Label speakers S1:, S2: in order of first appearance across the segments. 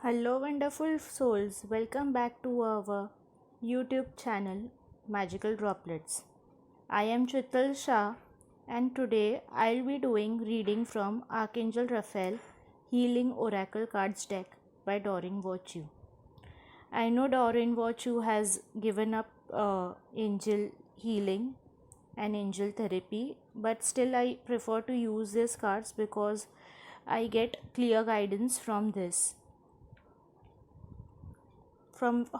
S1: Hello, wonderful souls. Welcome back to our YouTube channel, Magical Droplets. I am Chital Shah, and today I'll be doing reading from Archangel Raphael Healing Oracle Cards deck by Doreen Virtue. I know Doreen Virtue has given up angel healing and angel therapy, but still I prefer to use these cards because I get clear guidance from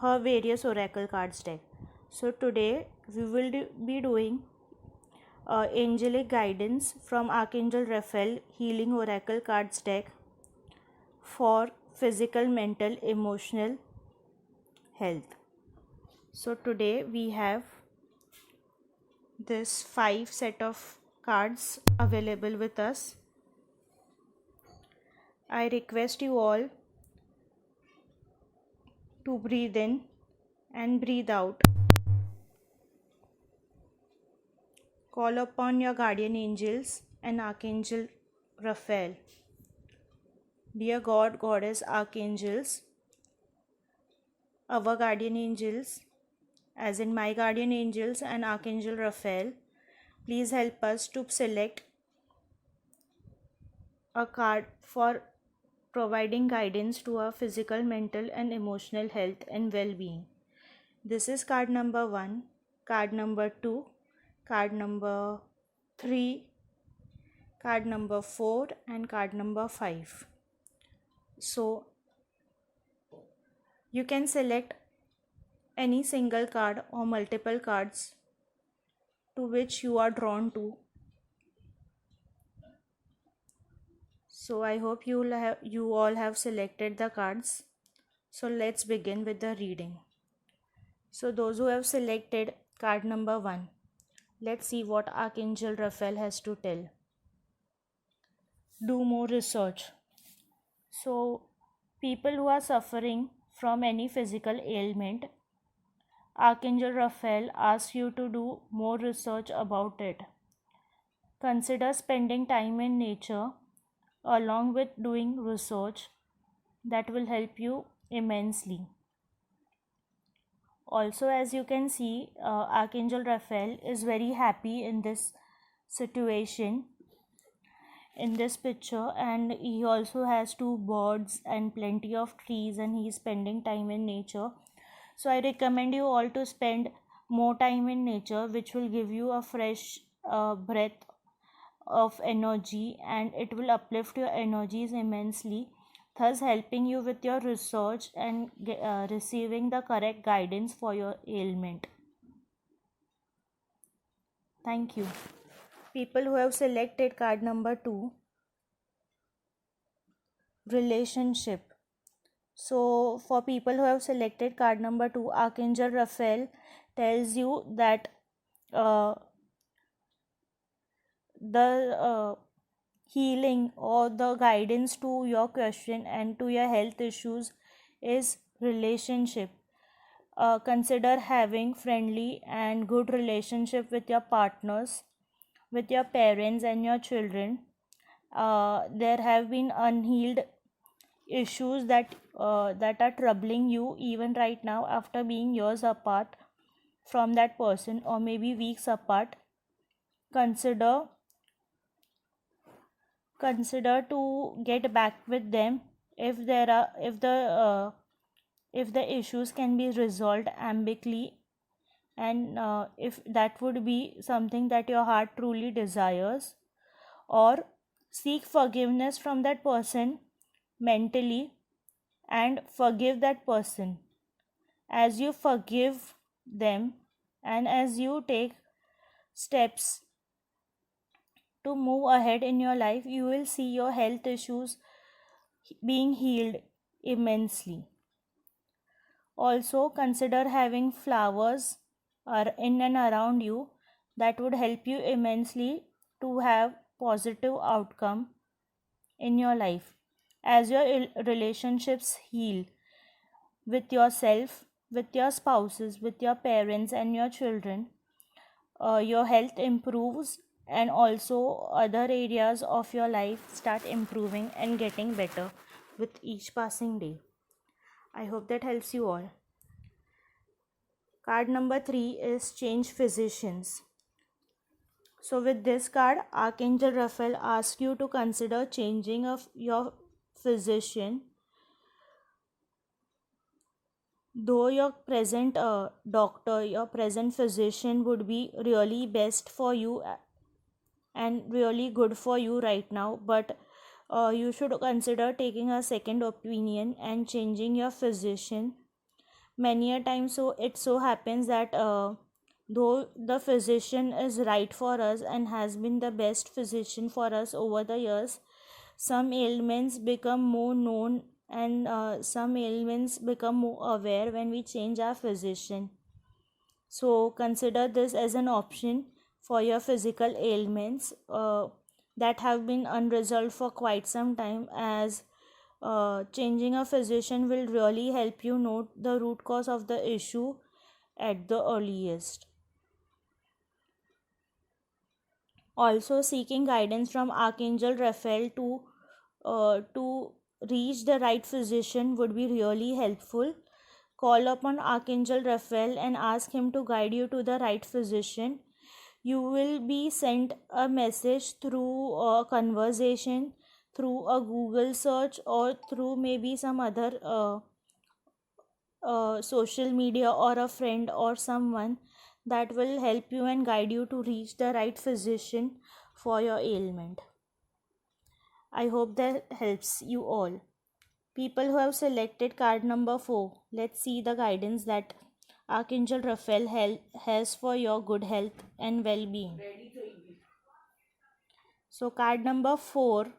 S1: her various oracle cards deck. So today we will be doing angelic guidance from Archangel Raphael Healing Oracle cards deck for physical, mental, emotional health. So today we have this 5 set of cards available with us. I request you all to breathe in and breathe out. Call upon your guardian angels and Archangel Raphael. Dear God, Goddess, Archangels, our guardian angels, as in my guardian angels and Archangel Raphael, please help us to select a card for providing guidance to our physical, mental, and emotional health and well being. This is card number 1, card number 2, card number 3, card number 4, and card number 5. So you can select any single card or multiple cards to which you are drawn to. So I hope you all have selected the cards. So let's begin with the reading. So those who have selected card number 1, let's see what Archangel Raphael has to tell. Do more research. So people who are suffering from any physical ailment, Archangel Raphael asks you to do more research about it. Consider spending time in nature along with doing research. That will help you immensely. Also, as you can see, Archangel Raphael is very happy in this situation, in this picture, and he also has 2 birds and plenty of trees, and he is spending time in nature. So I recommend you all to spend more time in nature, which will give you a fresh breath of energy, and it will uplift your energies immensely, thus helping you with your research and receiving the correct guidance for your ailment. Thank you. People who have selected card number 2, relationship. So for people who have selected card number 2, Archangel Raphael tells you that the healing or the guidance to your question and to your health issues is relationship. Consider having friendly and good relationship with your partners, with your parents and your children. There have been unhealed issues that are troubling you even right now after being years apart from that person, or maybe weeks apart. Consider to get back with them if the issues can be resolved amicably, and if that would be something that your heart truly desires, or seek forgiveness from that person mentally and forgive that person. As you forgive them and as you take steps to move ahead in your life, you will see your health issues being healed immensely. Also, consider having flowers in and around you. That would help you immensely to have positive outcome in your life. As your relationships heal with yourself, with your spouses, with your parents and your children, your health improves, and also other areas of your life start improving and getting better with each passing day. I hope that helps you all. Card number 3 is change physicians. So with this card, Archangel Raphael asks you to consider changing of your physician. Though your present doctor, your present physician would be really best for you and really good for you right now, but you should consider taking a second opinion and changing your physician. Many a time so it so happens that though the physician is right for us and has been the best physician for us over the years, some ailments become more known and some ailments become more aware when we change our physician. So consider this as an option for your physical ailments that have been unresolved for quite some time, as changing a physician will really help you note the root cause of the issue at the earliest. Also, seeking guidance from Archangel Raphael to reach the right physician would be really helpful. Call upon Archangel Raphael and ask him to guide you to the right physician. You will be sent a message through a conversation, through a Google search, or through maybe some other social media or a friend or someone that will help you and guide you to reach the right physician for your ailment. I hope that helps you all. People who have selected card number 4, let's see the guidance that Archangel Raphael has for your good health and well being. So, card number 4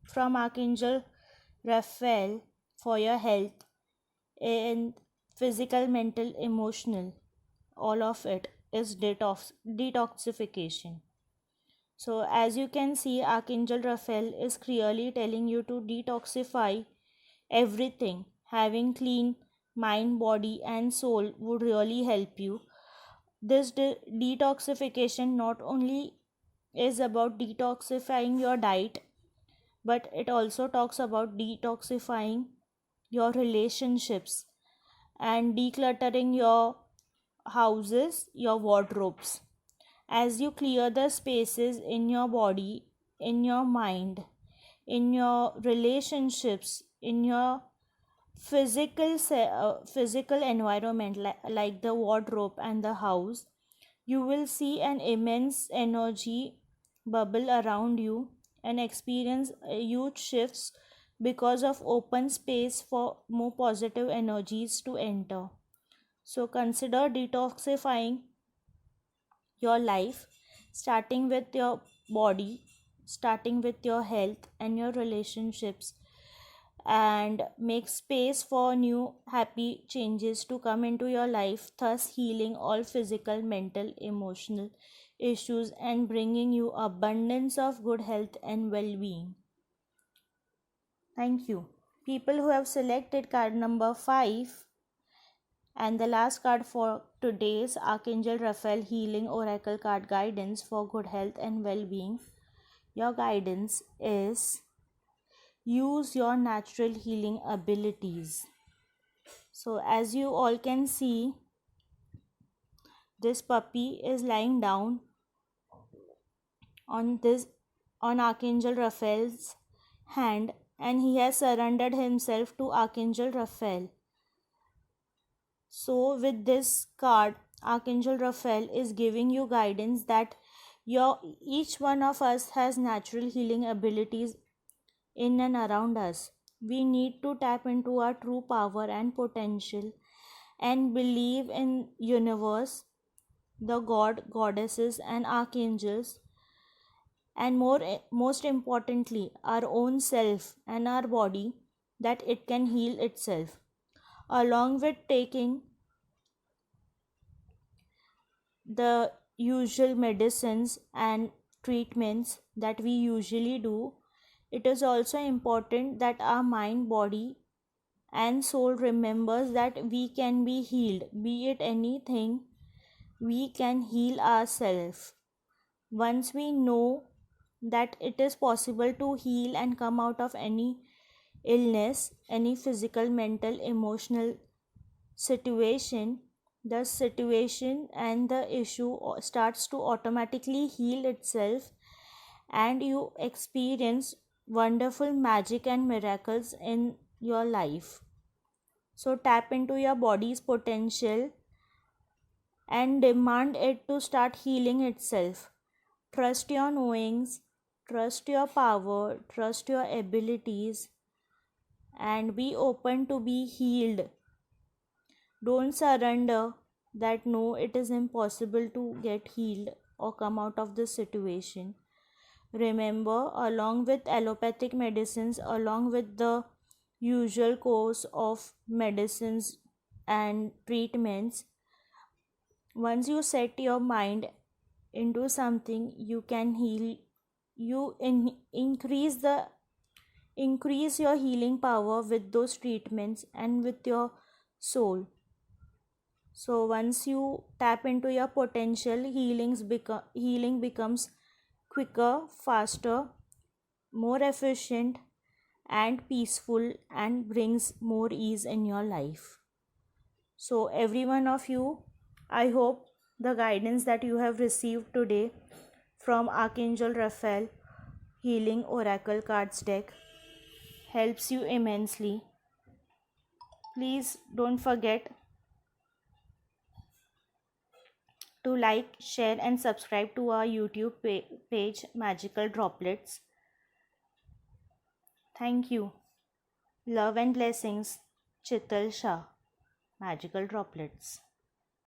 S1: from Archangel Raphael for your health and physical, mental, emotional, all of it is detoxification. So, as you can see, Archangel Raphael is clearly telling you to detoxify everything. Having clean mind, body, and soul would really help you. This detoxification not only is about detoxifying your diet, but it also talks about detoxifying your relationships and decluttering your houses, your wardrobes. As you clear the spaces in your body, in your mind, in your relationships, in your physical environment, like the wardrobe and the house, you will see an immense energy bubble around you and experience huge shifts because of open space for more positive energies to enter. So consider detoxifying your life, starting with your body, starting with your health and your relationships, and make space for new happy changes to come into your life, thus healing all physical, mental, emotional issues and bringing you abundance of good health and well-being. Thank you. People who have selected card number 5 and the last card for today's Archangel Raphael Healing Oracle card guidance for good health and well-being, your guidance is use your natural healing abilities. So as you all can see, this puppy is lying down on Archangel Raphael's hand, and he has surrendered himself to Archangel Raphael. So with this card, Archangel Raphael is giving you guidance that each one of us has natural healing abilities in and around us. We need to tap into our true power and potential and believe in universe, the god, goddesses and archangels, and most importantly our own self and our body, that it can heal itself, along with taking the usual medicines and treatments that we usually do. It is also important that our mind, body and soul remembers that we can be healed, be it anything. We can heal ourselves. Once we know that it is possible to heal and come out of any illness, any physical, mental, emotional situation, the situation and the issue starts to automatically heal itself, and you experience wonderful magic and miracles in your life. So tap into your body's potential and demand it to start healing itself. Trust your knowings, trust your power, trust your abilities, and be open to be healed. Don't surrender that no, it is impossible to get healed or come out of this situation. Remember, along with allopathic medicines, along with the usual course of medicines and treatments, once you set your mind into something, you can heal. Increase your healing power with those treatments and with your soul. So once you tap into your potential, healing becomes quicker, faster, more efficient, and peaceful, and brings more ease in your life. So every one of you, I hope the guidance that you have received today from Archangel Raphael Healing Oracle Cards deck helps you immensely. Please don't forget to like, share, and subscribe to our YouTube page, Magical Droplets. Thank you. Love and blessings, Chital Shah, Magical Droplets.